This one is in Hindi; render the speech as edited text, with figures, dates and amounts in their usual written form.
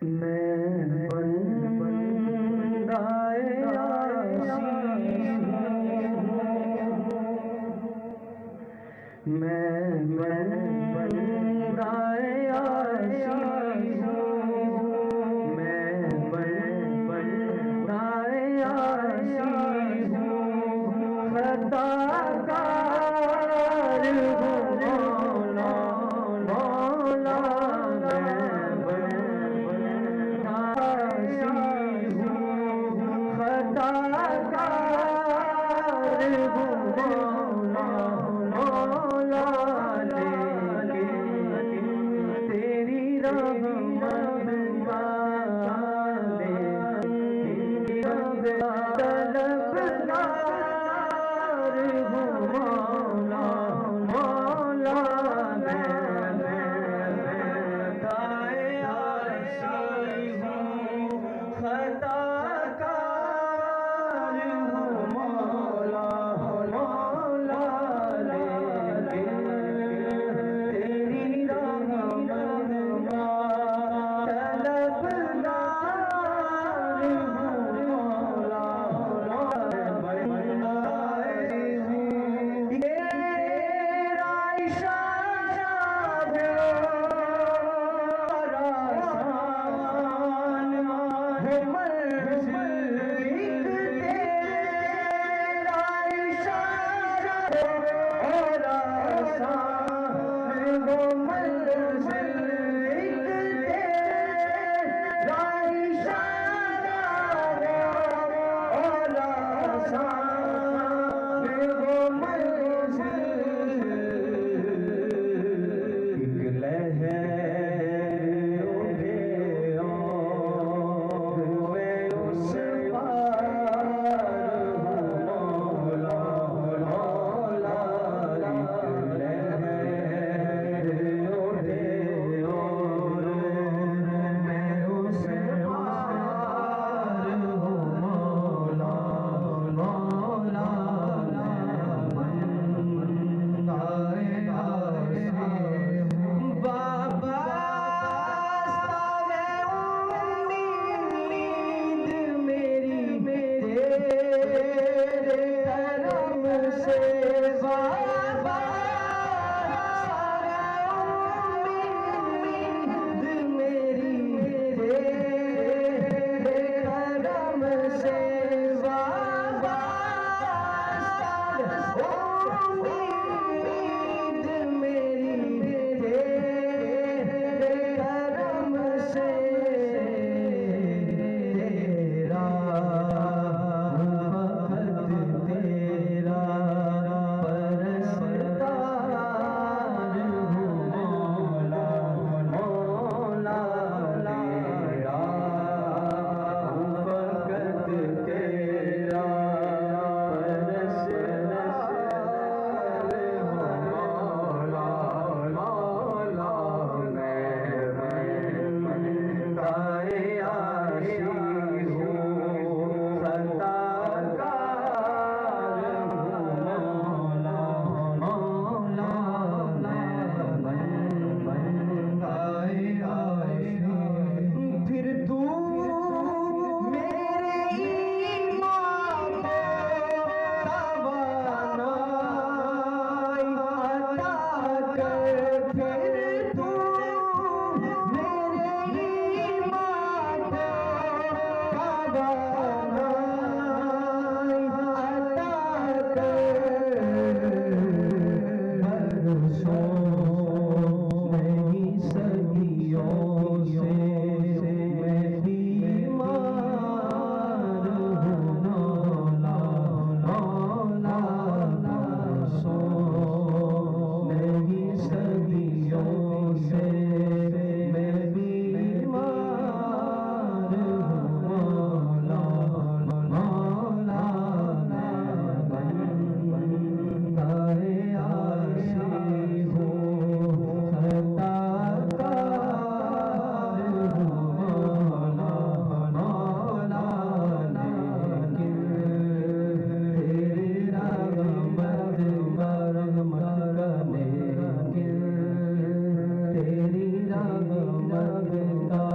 मैं बंदाए आशीष मैं बंदाए आशीष मैं बंदाए आशीष खताकार हूँ मौला मौला तेरी रहमत वाले तलबगार हूँ मौला मौला मैं आशीष हूँ खताकार हूँ मौला मौला तेरी रहमत तलबगार हूँ मौला तेरा इशारा फिर तू मेरे ईमान को तवानाई अता कर फिर तू मेरे ईमान को तवानाई अता कर नहीं सदियों से तेरी रहमत का